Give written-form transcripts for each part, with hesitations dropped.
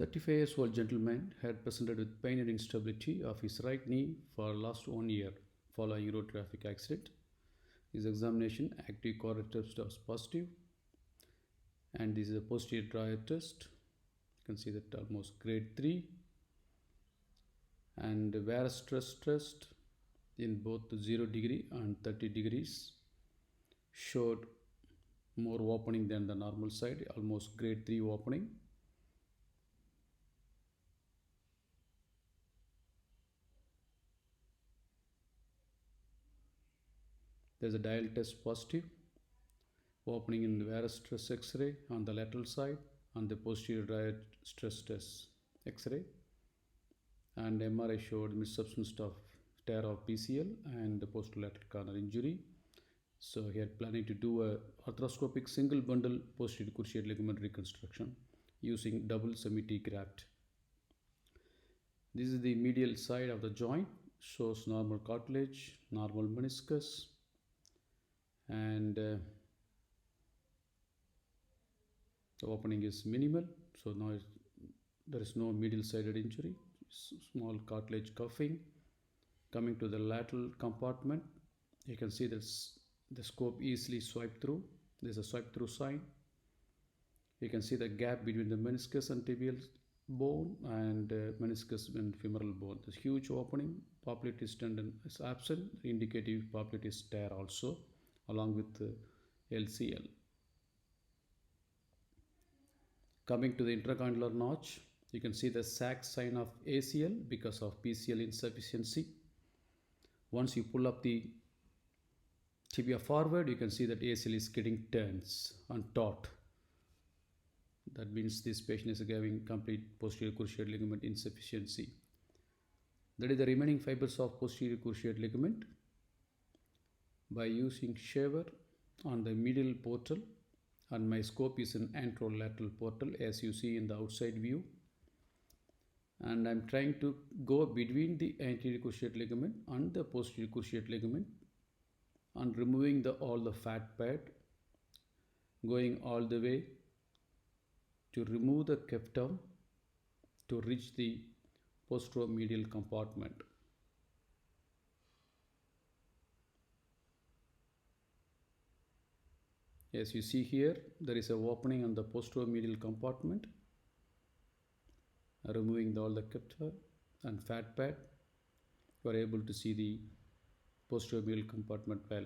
35 years old gentleman had presented with pain and instability of his right knee for last 1 year following road traffic accident. His examination active correct test was positive, and this is a posterior trial test. You can see that almost grade 3, and varus stress test in both 0 degree and 30 degrees showed more opening than the normal side, almost grade 3 opening. There's a dial test positive, opening in the varus stress X-ray on the lateral side, on the posterior dial stress test X-ray, and MRI showed missubstance of tear of PCL and the posterolateral corner injury. So he had planning to do a arthroscopic single bundle posterior cruciate ligament reconstruction using double semi-T graft. This is the medial side of the joint, shows normal cartilage, normal meniscus, and the opening is minimal. So now there is no medial sided injury, small cartilage cuffing. Coming to the lateral compartment, you can see that the scope easily swipe through. There's a swipe through sign. You can see the gap between the meniscus and tibial bone and meniscus and femoral bone. This huge opening, popliteus tendon is absent, indicative popliteus tear also, along with LCL. Coming to the intracondylar notch, you can see the sac sign of ACL because of PCL insufficiency. Once you pull up the tibia forward, you can see that ACL is getting tense and taut. That means this patient is having complete posterior cruciate ligament insufficiency. That is the remaining fibers of posterior cruciate ligament. By using shaver on the medial portal, and my scope is an anterolateral portal as you see in the outside view, and I'm trying to go between the anterior cruciate ligament and the posterior cruciate ligament and removing all the fat pad, going all the way to remove the captum to reach the posteromedial compartment. As you see here, there is a opening on the posteromedial compartment. Removing all the capta and fat pad, you are able to see the posteromedial compartment well.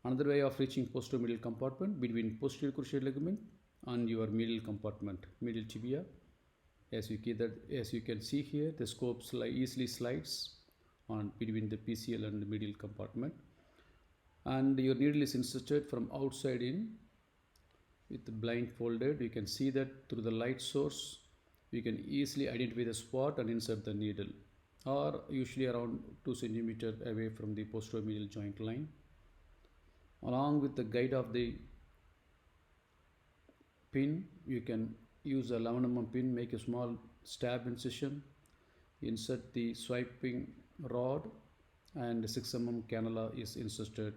Another way of reaching posteromedial compartment between posterior cruciate ligament and your medial compartment, medial tibia. As you can see here, the scope easily slides on between the PCL and the medial compartment, and your needle is inserted from outside in with the blindfolded. You can see that through the light source you can easily identify the spot and insert the needle, or usually around 2 cm away from the posteromedial joint line. Along with the guide of the pin, you can use a 11 mm pin, make a small stab incision, insert the swiping rod, and 6 mm cannula is inserted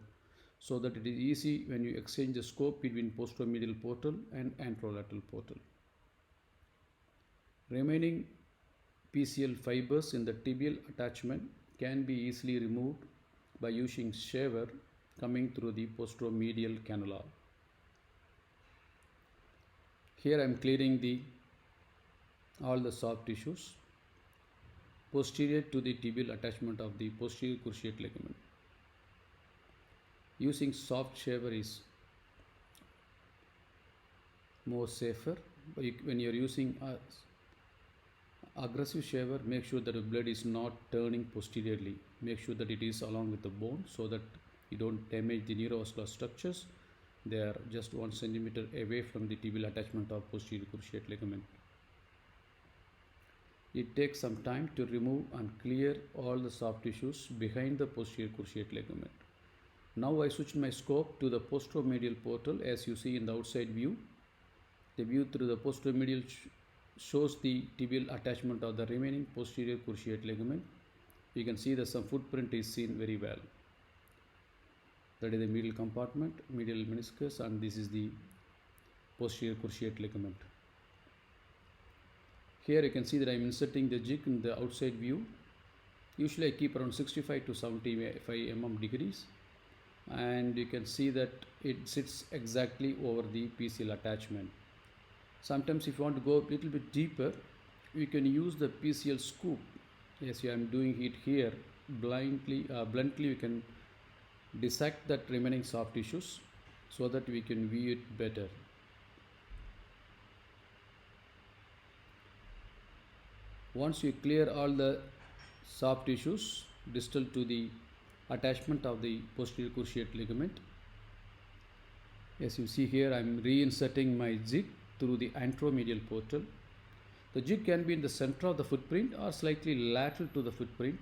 so that it is easy when you exchange the scope between posteromedial portal and anterolateral portal. Remaining PCL fibers in the tibial attachment can be easily removed by using shaver coming through the posteromedial cannula. Here I am clearing all the soft tissues posterior to the tibial attachment of the posterior cruciate ligament. Using soft shaver is more safer. When you are using aggressive shaver, make sure that the blood is not turning posteriorly. Make sure that it is along with the bone so that you don't damage the neurovascular structures. They are just 1 cm away from the tibial attachment of posterior cruciate ligament. It takes some time to remove and clear all the soft tissues behind the posterior cruciate ligament. Now I switch my scope to the posteromedial portal. As you see in the outside view, the view through the posteromedial shows the tibial attachment of the remaining posterior cruciate ligament. You can see that some footprint is seen very well. That is the medial compartment, medial meniscus, and this is the posterior cruciate ligament. Here you can see that I'm inserting the jig in the outside view. Usually I keep around 65 to 75 degrees, and you can see that it sits exactly over the PCL attachment. Sometimes if you want to go a little bit deeper, you can use the PCL scoop. Yes, I am doing it here. Bluntly we can dissect that remaining soft tissues so that we can view it better. Once you clear all the soft tissues distal to the attachment of the posterior cruciate ligament, as you see here, I am reinserting my jig through the anteromedial portal. The jig can be in the center of the footprint or slightly lateral to the footprint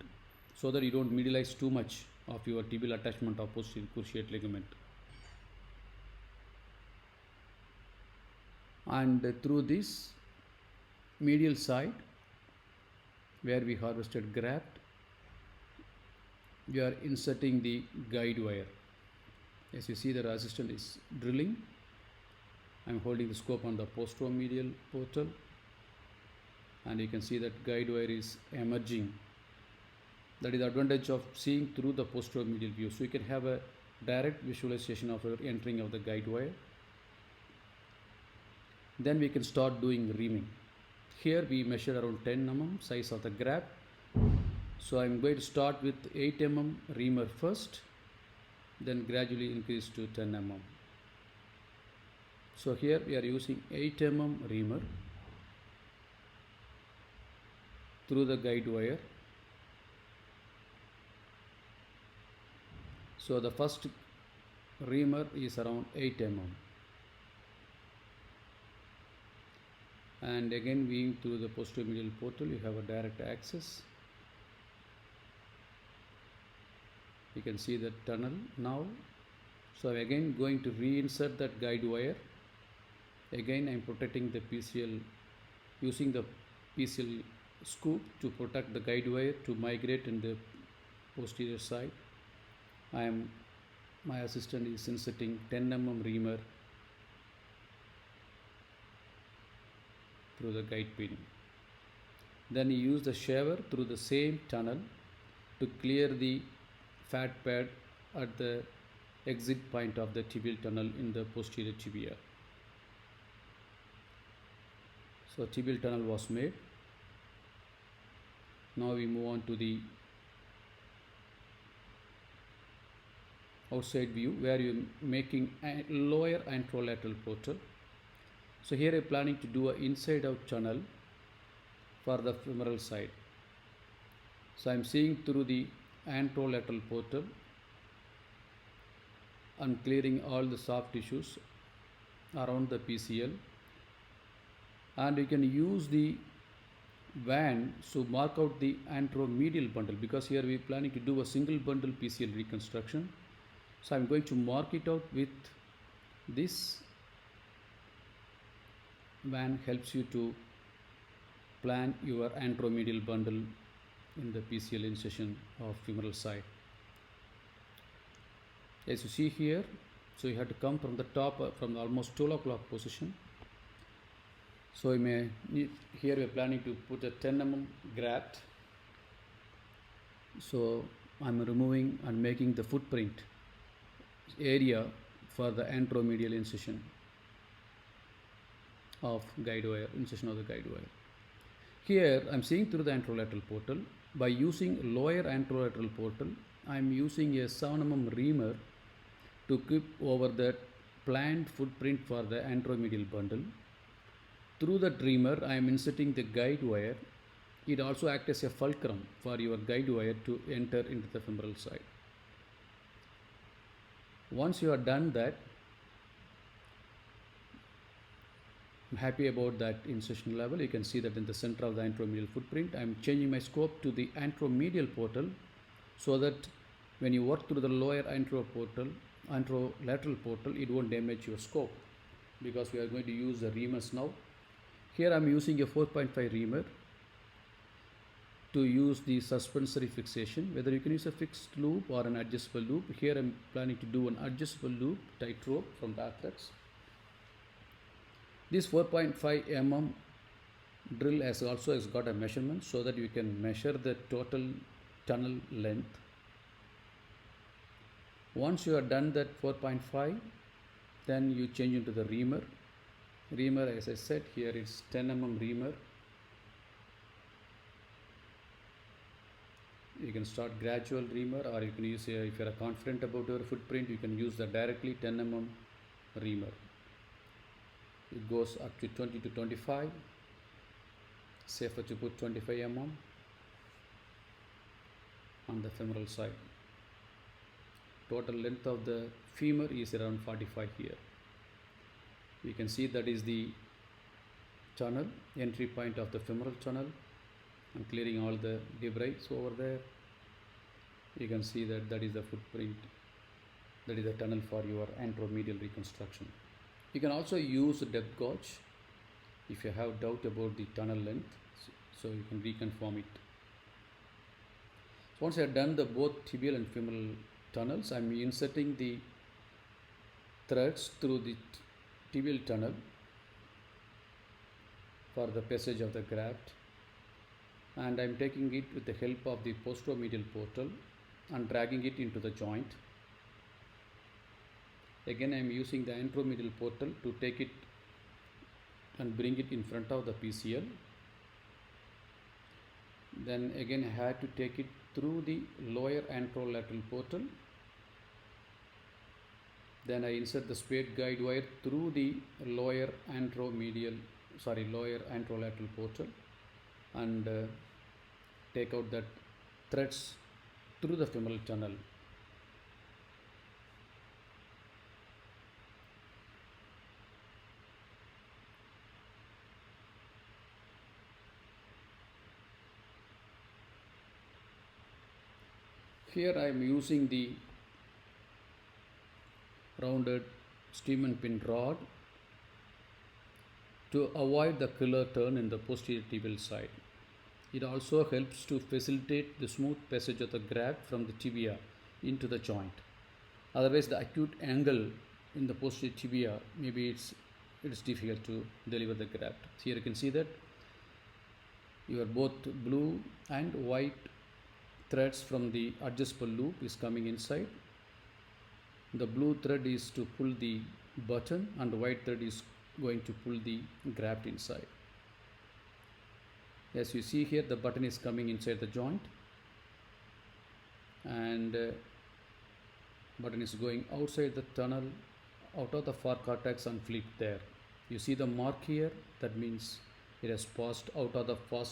so that you don't medialize too much of your tibial attachment of posterior cruciate ligament. And through this medial side where we harvested graft, we are inserting the guide wire. As you see, the assistant is drilling. I am holding the scope on the posteromedial portal, and you can see that guide wire is emerging. That is the advantage of seeing through the posteromedial view. So you can have a direct visualization of your entering of the guide wire. Then we can start doing reaming. Here we measure around 10 mm size of the graft. So I am going to start with 8 mm reamer first, then gradually increase to 10 mm. So here we are using 8 mm reamer through the guide wire. So the first reamer is around 8 mm. And again weaving through the posteromedial portal, you have a direct access. You can see the tunnel now. So I'm again going to reinsert that guide wire. Again I'm protecting the PCL, using the PCL scoop to protect the guide wire to migrate in the posterior side. My assistant is inserting 10 mm reamer through the guide pin. Then you use the shaver through the same tunnel to clear the fat pad at the exit point of the tibial tunnel in the posterior tibia. So tibial tunnel was made. Now we move on to the outside view where you are making a lower anterolateral portal. So here I am planning to do an inside out tunnel for the femoral side. So I am seeing through the anterolateral portal and clearing all the soft tissues around the PCL, and you can use the van to mark out the anteromedial bundle, because here we are planning to do a single bundle PCL reconstruction. So I am going to mark it out with this van. Helps you to plan your anteromedial bundle in the PCL incision of femoral side. As you see here, so you have to come from the top, from the almost 12 o'clock position. So you may need, here we are planning to put a 10 mm graft. So I am removing and making the footprint area for the anteromedial incision of guide wire, incision of the guide wire. Here I am seeing through the anterolateral portal. By using lower anterolateral portal, I am using a 7 mm reamer to keep over the planned footprint for the anteromedial bundle. Through the reamer, I am inserting the guide wire. It also acts as a fulcrum for your guide wire to enter into the femoral side. Once you have done that, I'm happy about that insertion level. You can see that in the center of the anteromedial footprint, I am changing my scope to the anteromedial portal so that when you work through the lower anterolateral portal, it won't damage your scope, because we are going to use the reamers now. Here I am using a 4.5 reamer to use the suspensory fixation. Whether you can use a fixed loop or an adjustable loop. Here I am planning to do an adjustable loop tight rope from Darthrex. This 4.5 mm drill has got a measurement so that you can measure the total tunnel length. Once you are done that 4.5, then you change into the reamer. Reamer, as I said, here it's 10 mm reamer. You can start gradual reamer, or you can use if you are confident about your footprint, you can use the directly 10 mm reamer. It goes up to 20 to 25. Safer to put 25 mm on the femoral side. Total length of the femur is around 45 here. You can see that is the tunnel, entry point of the femoral tunnel. I'm clearing all the debris over there. You can see that is the footprint, that is the tunnel for your anteromedial reconstruction. You can also use depth gauge if you have doubt about the tunnel length, so you can reconfirm it. So once I have done the both tibial and femoral tunnels, I am inserting the threads through the tibial tunnel for the passage of the graft, and I am taking it with the help of the posteromedial portal and dragging it into the joint. Again, I am using the anteromedial portal to take it and bring it in front of the PCL. Then again I had to take it through the lower anterolateral portal. Then I insert the spade guide wire through the lower anterolateral portal and take out that threads through the femoral tunnel. Here I am using the rounded Steeman pin rod to avoid the killer turn in the posterior tibial side. It also helps to facilitate the smooth passage of the graft from the tibia into the joint. Otherwise, the acute angle in the posterior tibia, maybe it's difficult to deliver the graft. Here you can see that your both blue and white threads from the adjustable loop is coming inside. The blue thread is to pull the button and the white thread is going to pull the graft inside. As you see here, the button is coming inside the joint and button is going outside the tunnel, out of the far cortex and flipped there. You see the mark here, that means it has passed out of the far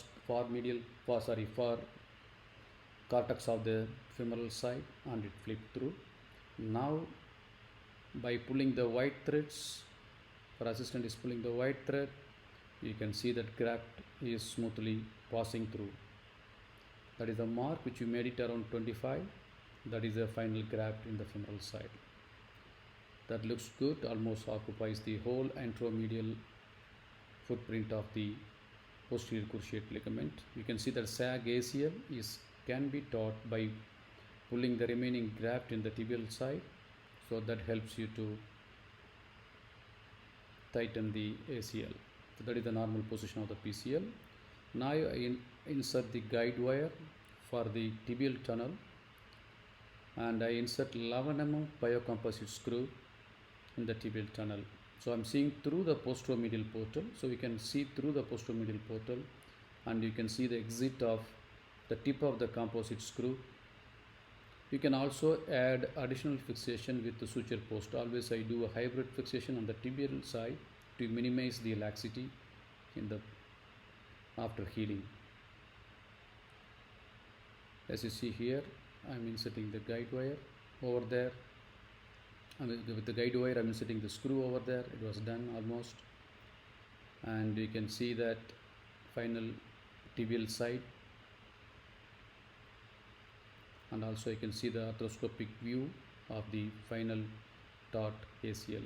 cortex of the femoral side and it flipped through. Now by pulling the white threads, our assistant is pulling the white thread, you can see that graft is smoothly passing through. That is the mark which you made it around 25. That is the final graft in the femoral side. That looks good, almost occupies the whole anteromedial footprint of the posterior cruciate ligament. You can see that sag ACL can be taught by pulling the remaining graft in the tibial side, so that helps you to tighten the ACL. So that is the normal position of the PCL. Now I insert the guide wire for the tibial tunnel and I insert 11 mm biocomposite screw in the tibial tunnel. So I am seeing through the posteromedial portal, so you can see through the posteromedial portal and you can see the exit of the tip of the composite screw. You can also add additional fixation with the suture post. Always I do a hybrid fixation on the tibial side to minimize the laxity after healing. As you see here, I am inserting the guide wire over there. With the guide wire I am inserting the screw over there. It was done almost, and you can see that final tibial side, and also you can see the arthroscopic view of the final taut ACL.